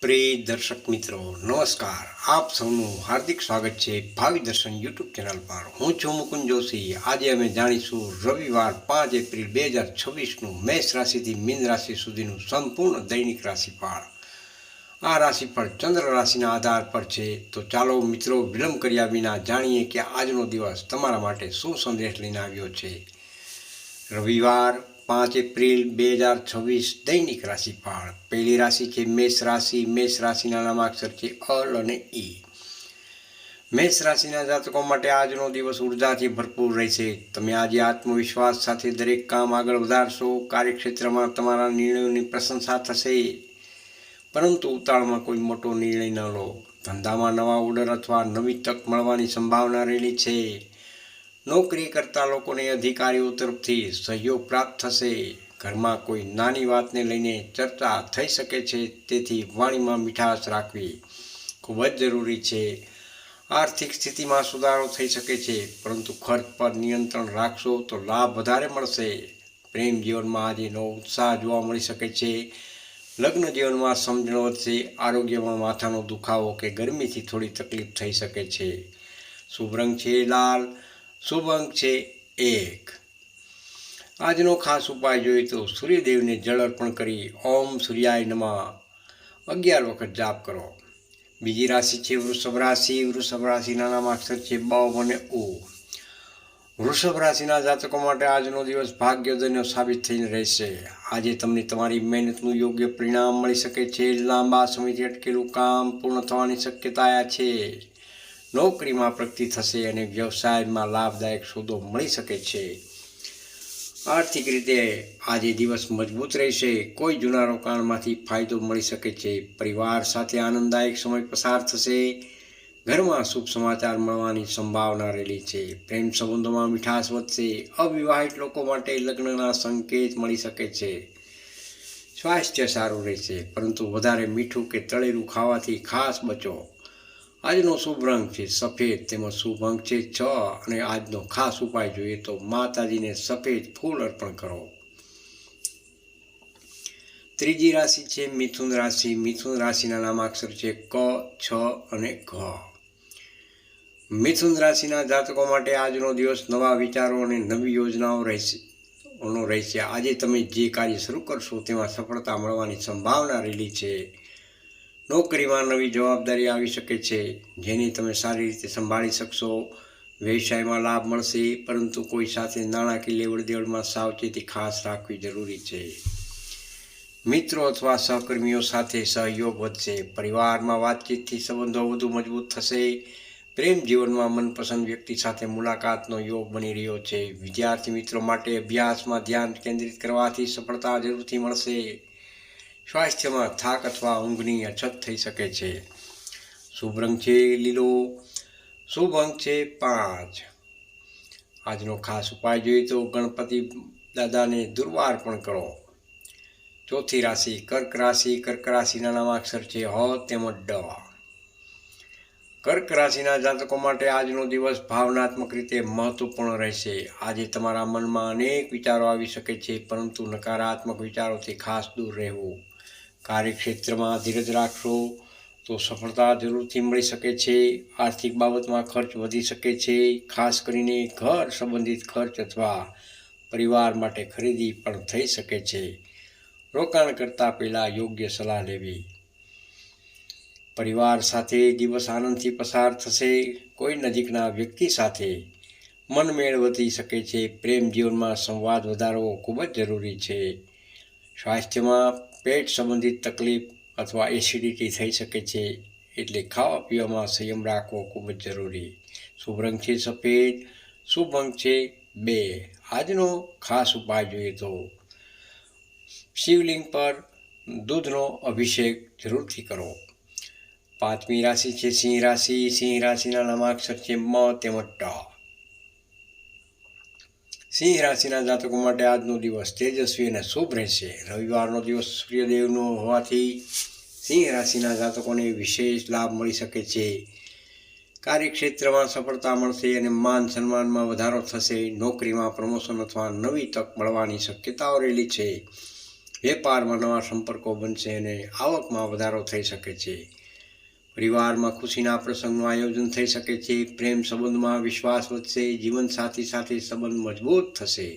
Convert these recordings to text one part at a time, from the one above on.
प्रिय दर्शक मित्रों नमस्कार। आप સૌનું હાર્દિક સ્વાગત છે ભાવિ દર્શન યુટ્યુબ ચેનલ પર। હું છું મુકુંદ જોશી। આજે અમે જાણીશું રવિવાર 5 એપ્રિલ 2026નું મેષ રાશિથી મીન રાશિ સુધીનું સંપૂર્ણ દૈનિક રાશિફળ। આ રાશિફળ ચંદ્ર રાશિના આધાર પર છે। તો ચાલો મિત્રો વિલંબ કર્યા વિના જાણીએ કે આજનો દિવસ તમારા માટે શું સંદેશ લઈને આવ્યો છે। રવિવાર 5 એપ્રિલ 2026 દૈનિક રાશિફળ। પહેલી રાશિ છે મેષ રાશિ। મેષ રાશિના નામાક્ષર છે અલ અને ઈ। મેષ રાશિના જાતકો માટે આજનો દિવસ ઉર્જાથી ભરપૂર રહેશે। તમે આજે આત્મવિશ્વાસ સાથે દરેક કામ આગળ વધારશો। કાર્યક્ષેત્રમાં તમારા નિર્ણયોની પ્રશંસા થશે, પરંતુ ઉતાળમાં કોઈ મોટો નિર્ણય ન લો। ધંધામાં નવા ઓર્ડર અથવા નવી તક મળવાની સંભાવના રહેલી છે। નોકરી કરતા લોકોને અધિકારીઓ તરફથી સહયોગ પ્રાપ્ત થશે। ઘરમાં કોઈ નાની વાતને લઈને ચર્ચા થઈ શકે છે, તેથી વાણીમાં મીઠાશ રાખવી ખૂબ જ જરૂરી છે। આર્થિક સ્થિતિમાં સુધારો થઈ શકે છે, પરંતુ ખર્ચ પર નિયંત્રણ રાખશો તો લાભ વધારે મળશે। પ્રેમ જીવનમાં આજે નવો ઉત્સાહ જોવા મળી શકે છે। લગ્ન જીવનમાં સમજણ વધશે। આરોગ્યમાં માથાનો દુખાવો કે ગરમીથી થોડી તકલીફ થઈ શકે છે। શુભ રંગ છે લાલ। શુભ અંક છે 1। આજનો ખાસ ઉપાય જોઈએ તો સૂર્યદેવને જળ અર્પણ કરી ઓમ સૂર્યાય નમઃ 11 વખત જાપ કરો। બીજી રાશિ છે વૃષભ રાશિ। વૃષભ રાશિના નામાક્ષર છે બ અને ઉ। વૃષભ રાશિના જાતકો માટે આજનો દિવસ ભાગ્યોદયનો સાબિત થઈને રહેશે। આજે તમને તમારી મહેનતનું યોગ્ય પરિણામ મળી શકે છે। લાંબા સમયથી અટકેલું કામ પૂર્ણ થવાની શક્યતા છે। નોકરીમાં પ્રગતિ થશે અને વ્યવસાયમાં લાભદાયક સોદો મળી શકે છે। આર્થિક રીતે આજે દિવસ મજબૂત રહેશે। કોઈ જૂના રોકાણમાંથી ફાયદો મળી શકે છે। પરિવાર સાથે આનંદદાયક સમય પસાર થશે। ઘરમાં શુભ સમાચાર મળવાની સંભાવના રહેલી છે। પ્રેમ સંબંધોમાં મીઠાશ વધશે। અવિવાહિત લોકો માટે લગ્નના સંકેત મળી શકે છે। સ્વાસ્થ્ય સારું રહેશે, પરંતુ વધારે મીઠું કે તળેલું ખાવાથી ખાસ બચો। આજનો શુભ રંગ છે સફેદ, તેમજ શુભ અંક છે 6 અને આજનો ખાસ ઉપાય જોઈએ તો માતાજીને સફેદ ફૂલ અર્પણ કરો। ત્રીજી રાશિ છે મિથુન રાશિ। મિથુન રાશિના નામાક્ષર છે ક, છ અને ઘ। મિથુન રાશિના જાતકો માટે આજનો દિવસ નવા વિચારો અને નવી યોજનાઓ રહેશે। આજે તમે જે કાર્ય શરૂ કરશો તેમાં સફળતા મળવાની સંભાવના રહેલી છે। નોકરીમાં નવી જવાબદારી આવી શકે છે, જેને તમે સારી રીતે સંભાળી શકશો। વ્યવસાયમાં લાભ મળશે, પરંતુ કોઈ સાથે નાણાકીય લેવડ દેવડમાં સાવચેતી ખાસ રાખવી જરૂરી છે। મિત્રો અથવા સહકર્મીઓ સાથે સહયોગ વધશે। પરિવારમાં વાતચીતથી સંબંધો વધુ મજબૂત થશે। પ્રેમ જીવનમાં મનપસંદ વ્યક્તિ સાથે મુલાકાતનો યોગ બની રહ્યો છે। વિદ્યાર્થી મિત્રો માટે અભ્યાસમાં ધ્યાન કેન્દ્રિત કરવાથી સફળતા જરૂરથી મળશે। સ્વાસ્થ્યમાં થાક અથવા ઊંઘની અછત થઈ શકે છે। શુભ રંગ છે લીલો। શુભ અંક છે 5। આજનો ખાસ ઉપાય જોઈએ તો ગણપતિ દાદાને દુર્વા અર્પણ કરો। ચોથી રાશિ કર્ક રાશિ। કર્ક રાશિના નામાક્ષર છે હ તેમજ ડ। કર્ક રાશિના જાતકો માટે આજનો દિવસ ભાવનાત્મક રીતે મહત્વપૂર્ણ રહેશે। આજે તમારા મનમાં અનેક વિચારો આવી શકે છે, પરંતુ નકારાત્મક વિચારોથી ખાસ દૂર રહેવું। કાર્યક્ષેત્રમાં ધીરજ રાખશો તો સફળતા જરૂરથી મળી શકે છે। આર્થિક બાબતમાં ખર્ચ વધી શકે છે, ખાસ કરીને ઘર સંબંધિત ખર્ચ અથવા પરિવાર માટે ખરીદી પણ થઈ શકે છે। રોકાણ કરતા પહેલા યોગ્ય સલાહ લેવી। પરિવાર સાથે દિવસ આનંદથી પસાર થશે। કોઈ નજીકના વ્યક્તિ સાથે મનમેળ વધી શકે છે। પ્રેમ જીવનમાં સંવાદ વધારવો ખૂબ જ જરૂરી છે। સ્વાસ્થ્યમાં પેટ સંબંધિત તકલીફ અથવા એસિડિટી થઈ શકે છે, એટલે ખાવા પીવામાં સંયમ રાખવો ખૂબ જ જરૂરી। શુભ રંગ છે સફેદ। શુભ અંક છે 2। આજનો ખાસ ઉપાય જોઈએ તો શિવલિંગ પર દૂધનો અભિષેક જરૂરથી કરો। પાંચમી રાશિ છે સિંહ રાશિ। સિંહ રાશિના નામાક્ષર છે મ તેમજ ટ। સિંહ રાશિના જાતકો માટે આજનો દિવસ તેજસ્વી અને શુભ રહેશે। રવિવારનો દિવસ સૂર્યદેવનો હોવાથી સિંહ રાશિના જાતકોને વિશેષ લાભ મળી શકે છે। કાર્યક્ષેત્રમાં સફળતા મળશે અને માન સન્માનમાં વધારો થશે। નોકરીમાં પ્રમોશન અથવા નવી તક મળવાની શક્યતાઓ રહેલી છે। વેપારમાં નવા સંપર્કો બનશે અને આવકમાં વધારો થઈ શકે છે. પરિવારમાં ખુશીના પ્રસંગનું આયોજન થઈ શકે છે. પ્રેમ સંબંધમાં વિશ્વાસ વધશે. જીવનસાથી સાથે સંબંધ મજબૂત થશે.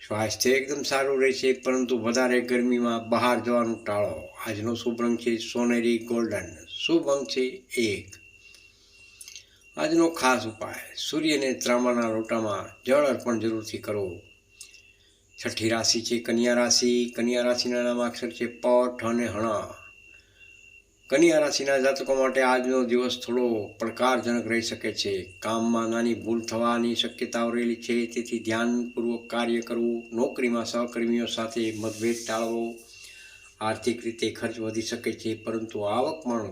સ્વાસ્થ્ય એકદમ સારું રહેશે, પરંતુ વધારે ગરમીમાં બહાર જવાનું ટાળો. આજનો શુભ રંગ છે સોનેરી ગોલ્ડન. શુભ અંક છે 1. આજનો ખાસ ઉપાય: સૂર્યને ત્રાંબાના લોટામાં જળ અર્પણ જરૂરથી કરો. છઠ્ઠી રાશિ છે કન્યા રાશિ. કન્યા રાશિના નામાક્ષર છે પ, ઠ અને હણ. કન્યા રાશિના જાતકો માટે આજનો દિવસ થોડો પડકારજનક રહી શકે છે. કામમાં નાની ભૂલ થવાની શક્યતાઓ રહેલી છે, તેથી ધ્યાનપૂર્વક કાર્ય કરવું. નોકરીમાં સહકર્મીઓ સાથે મતભેદ ટાળવો. આર્થિક રીતે ખર્ચ વધી શકે છે, પરંતુ આવક પણ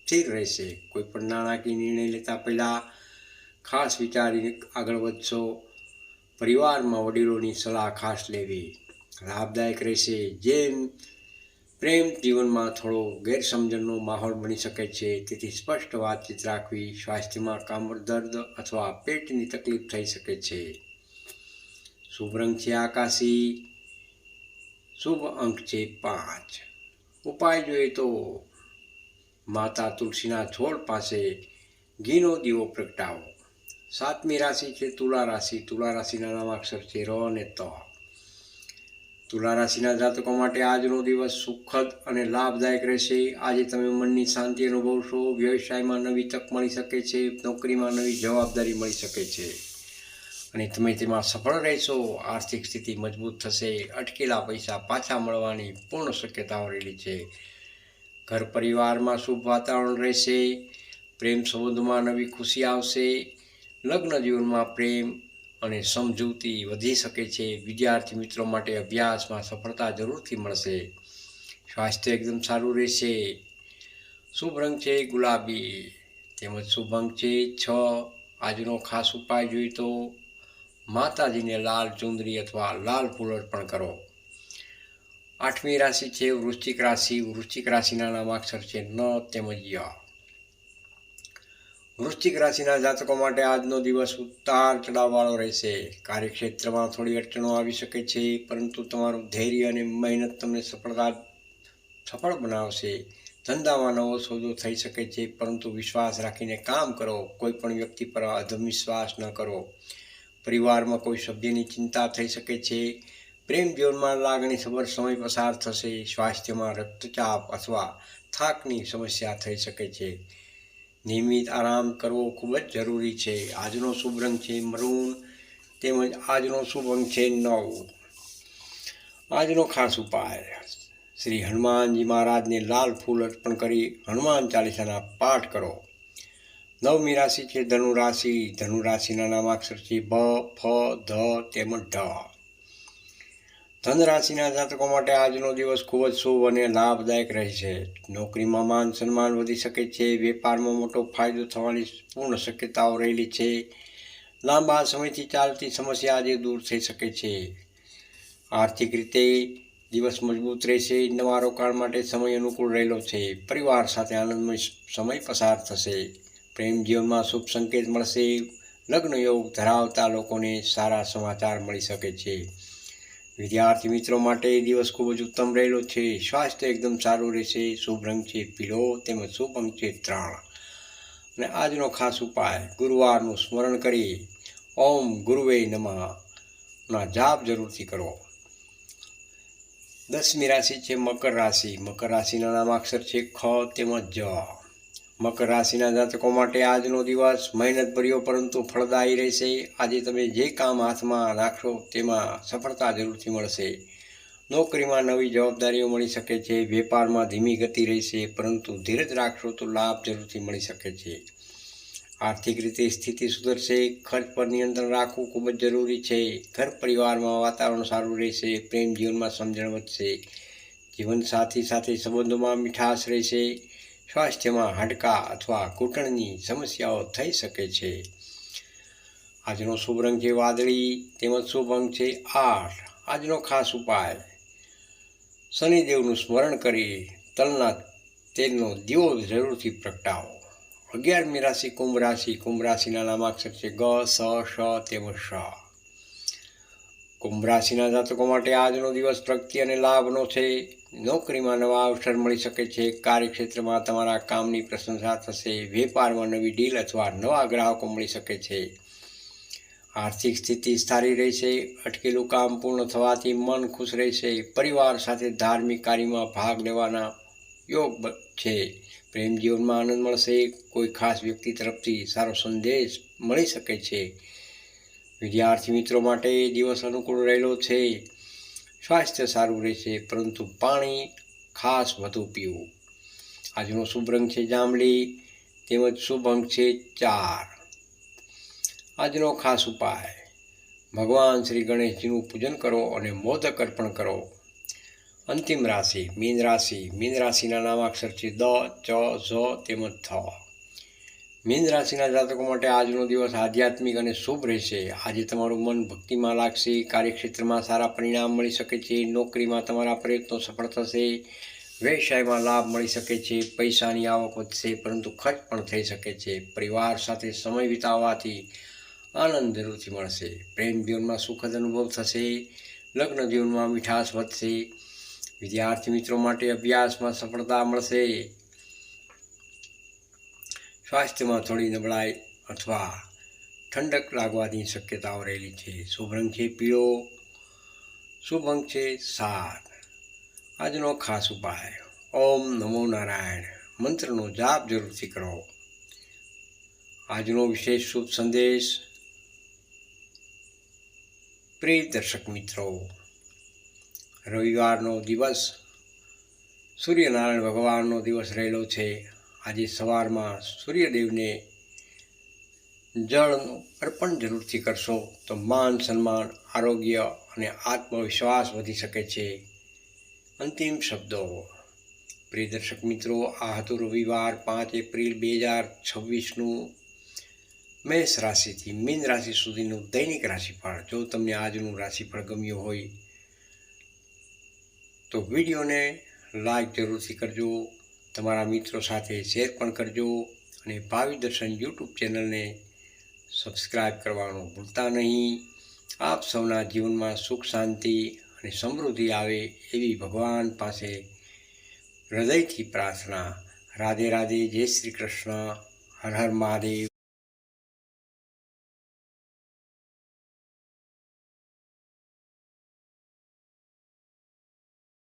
સ્થિર રહેશે. કોઈપણ નાણાકીય નિર્ણય લેતા પહેલાં ખાસ વિચારીને આગળ વધશો. પરિવારમાં વડીલોની સલાહ ખાસ લેવી લાભદાયક રહેશે. જેમ પ્રેમ જીવનમાં થોડો ગેરસમજણનો માહોલ બની શકે છે, તેથી સ્પષ્ટ વાતચીત રાખવી. સ્વાસ્થ્યમાં કમર દર્દ અથવા પેટની તકલીફ થઈ શકે છે. શુભ રંગ છે આકાશી. શુભ અંક છે 5. ઉપાય જોઈએ તો માતા તુલસીના છોડ પાસે ઘીનો દીવો પ્રગટાવો. 7મી રાશિ છે તુલા રાશિ. તુલા રાશિના નામાક્ષર છે ર અને ત. તુલા રાશિના જાતકો માટે આજનો દિવસ સુખદ અને લાભદાયક રહેશે. આજે તમે મનની શાંતિ અનુભવશો. વ્યવસાયમાં નવી તક મળી શકે છે. નોકરીમાં નવી જવાબદારી મળી શકે છે અને તમે તેમાં સફળ રહેશો. આર્થિક સ્થિતિ મજબૂત થશે. અટકેલા પૈસા પાછા મળવાની પૂર્ણ શક્યતાઓ રહેલી છે. ઘર પરિવારમાં શુભ વાતાવરણ રહેશે. પ્રેમ સંબંધોમાં નવી ખુશી આવશે. લગ્ન જીવનમાં પ્રેમ અને સમજૂતી વધી શકે છે. વિદ્યાર્થી મિત્રો માટે અભ્યાસમાં સફળતા જરૂરથી મળશે. સ્વાસ્થ્ય એકદમ સારું રહેશે. શુભ રંગ છે ગુલાબી તેમજ શુભ અંક છે 6. આજનો ખાસ ઉપાય જોઈએ તો માતાજીને લાલ ચુંદડી અથવા લાલ ફૂલ અર્પણ કરો. 8મી રાશિ છે વૃશ્ચિક રાશિ. વૃશ્ચિક રાશિના નામાક્ષર છે ન તેમજ ય. વૃશ્ચિક રાશિના જાતકો માટે આજનો દિવસ ઉતાર ચઢાવવાળો રહેશે. કાર્યક્ષેત્રમાં થોડી અડચણો આવી શકે છે, પરંતુ તમારું ધૈર્ય અને મહેનત તમને સફળ બનાવશે. ધંધામાં નવો સોદો થઈ શકે છે, પરંતુ વિશ્વાસ રાખીને કામ કરો. કોઈ પણ વ્યક્તિ પર આત્મવિશ્વાસ ન કરો. પરિવારમાં કોઈ સભ્યની ચિંતા થઈ શકે છે. પ્રેમ જીવનમાં લાગણીસભર સમય પસાર થશે. સ્વાસ્થ્યમાં રક્તચાપ અથવા થાકની સમસ્યા થઈ શકે છે. નિયમિત આરામ કરવો ખૂબ જ જરૂરી છે. આજનો શુભ રંગ છે મરૂન તેમજ આજનો શુભ અંક છે 9. આજનો ખાસ ઉપાય: શ્રી હનુમાનજી મહારાજને લાલ ફૂલ અર્પણ કરી હનુમાન ચાલીસાના પાઠ કરો. 9મી રાશિ છે ધનુ રાશિ. ધનુ રાશિના નામાક્ષર છે ભ, ફ, ધ તેમજ ઢ. ધન રાશિના જાતકો માટે આજનો દિવસ ખૂબ જ શુભ અને લાભદાયક રહેશે. નોકરીમાં માન સન્માન વધી શકે છે. વેપારમાં મોટો ફાયદો થવાની પૂર્ણ શક્યતાઓ રહેલી છે. લાંબા સમયથી ચાલતી સમસ્યા આજે દૂર થઈ શકે છે. આર્થિક રીતે દિવસ મજબૂત રહેશે. નવા રોકાણ માટે સમય અનુકૂળ રહેલો છે. પરિવાર સાથે આનંદમય સમય પસાર થશે. પ્રેમ જીવનમાં શુભ સંકેત મળશે. લગ્ન યોગ ધરાવતા લોકોને સારા સમાચાર મળી શકે છે. વિદ્યાર્થી મિત્રો માટે દિવસ ખૂબ જ ઉત્તમ રહેલો છે. સ્વાસ્થ્ય એકદમ સારું રહેશે. શુભ રંગ છે પીળો તેમજ શુભ અંક છે 3. અને આજનો ખાસ ઉપાય: ગુરુવારનું સ્મરણ કરી ઓમ ગુરુવે નમઃ ના જાપ જરૂરથી કરો. 10મી રાશિ છે મકર રાશિ. મકર રાશિના નામાક્ષર છે ખ તેમજ જ. મકર રાશિના જાતકો માટે આજનો દિવસ મહેનતભર્યો પરંતુ ફળદાયી રહેશે. આજે તમે જે કામ હાથમાં નાખશો તેમાં સફળતા જરૂરથી મળશે. નોકરીમાં નવી જવાબદારીઓ મળી શકે છે. વેપારમાં ધીમી ગતિ રહેશે, પરંતુ ધીરજ રાખશો તો લાભ જરૂરથી મળી શકે છે. આર્થિક રીતે સ્થિતિ સુધરશે. ખર્ચ પર નિયંત્રણ રાખવું ખૂબ જ જરૂરી છે. ઘર પરિવારમાં વાતાવરણ સારું રહેશે. પ્રેમ જીવનમાં સમજણ વધશે. જીવનસાથી સાથે સંબંધોમાં મીઠાશ રહેશે. સ્વાસ્થ્યમાં હાડકાં અથવા ઘૂંટણની સમસ્યાઓ થઈ શકે છે. આજનો શુભ રંગ છે વાદળી તેમજ શુભ અંક છે 8. આજનો ખાસ ઉપાય: શનિદેવનું સ્મરણ કરી તલના તેલનો દીવો જરૂરથી પ્રગટાવો. 11મી રાશિ કુંભ રાશિ. કુંભ રાશિના નામાક્ષર છે ગ, સ, શ તેમજ શ. કુંભ રાશિના જાતકો માટે આજનો દિવસ પ્રગતિ અને લાભનો છે. નોકરીમાં નવા અવસર મળી શકે છે. કાર્યક્ષેત્રમાં તમારા કામની પ્રશંસા થશે. વેપારમાં નવી ડીલ અથવા નવા ગ્રાહકો મળી શકે છે. આર્થિક સ્થિતિ સારી રહેશે. અટકેલું કામ પૂર્ણ થવાથી મન ખુશ રહેશે. પરિવાર સાથે ધાર્મિક કાર્યમાં ભાગ લેવાના યોગ છે. પ્રેમ જીવનમાં આનંદ મળશે. કોઈ ખાસ વ્યક્તિ તરફથી સારો સંદેશ મળી શકે છે. વિદ્યાર્થી મિત્રો માટે દિવસ અનુકૂળ રહેલો છે. સ્વાસ્થ્ય સારું રહેશે, પરંતુ પાણી ખાસ વધુ પીવું. આજનો શુભ રંગ છે જાંબલી, તેમજ શુભ અંક છે 4. આજનો ખાસ ઉપાય: ભગવાન શ્રી ગણેશજીનું પૂજન કરો અને મોદક અર્પણ કરો. અંતિમ રાશિ મીન રાશિ. મીન રાશિના નામાક્ષર છે દ, ચ, ઝ તેમજ થ. મીન રાશિના જાતકો માટે આજનો દિવસ આધ્યાત્મિક અને શુભ રહેશે. આજે તમારું મન ભક્તિમાં લાગશે. કાર્યક્ષેત્રમાં સારા પરિણામ મળી શકે છે. નોકરીમાં તમારા પ્રયત્નો સફળ થશે. વ્યવસાયમાં લાભ મળી શકે છે. પૈસાની આવક વધશે, પરંતુ ખર્ચ પણ થઈ શકે છે. પરિવાર સાથે સમય વિતાવવાથી આનંદ જરૂરથી મળશે. પ્રેમ જીવનમાં સુખદ અનુભવ થશે. લગ્ન જીવનમાં મીઠાશ વધશે. વિદ્યાર્થી મિત્રો માટે અભ્યાસમાં સફળતા મળશે. સ્વાસ્થ્યમાં થોડી નબળાઈ અથવા ઠંડક લાગવાની શક્યતાઓ રહેલી છે. શુભ રંગ છે પીળો. શુભ અંક છે 7. આજનો ખાસ ઉપાય: ઓમ નમો નારાયણ મંત્રનો જાપ જરૂરથી કરો. આજનો વિશેષ શુભ સંદેશ: પ્રિય દર્શક મિત્રો, રવિવારનો દિવસ સૂર્યનારાયણ ભગવાનનો દિવસ રહેલો છે. આજે સવારમાં સૂર્યદેવને જળનું અર્પણ જરૂરથી કરશો તો માન સન્માન, આરોગ્ય અને આત્મવિશ્વાસ વધી શકે છે. અંતિમ શબ્દો: પ્રિય દર્શક મિત્રો, આ હતું રવિવાર 5 એપ્રિલ 2026નું મેષ રાશિથી મીન રાશિ સુધીનું દૈનિક રાશિફળ. જો તમને આજનું રાશિફળ ગમ્યું હોય તો વિડીયોને લાઈક જરૂરથી કરજો. તમારા મિત્રો સાથે શેર પણ કરજો અને ભાવિ દર્શન યુટ્યુબ ચેનલને સબસ્ક્રાઈબ કરવાનું ભૂલતા નહીં. આપ સૌના જીવનમાં સુખ, શાંતિ અને સમૃદ્ધિ આવે એવી ભગવાન પાસે હૃદયથી પ્રાર્થના. રાધે રાધે. જય શ્રી કૃષ્ણ. હર હર મહાદેવ.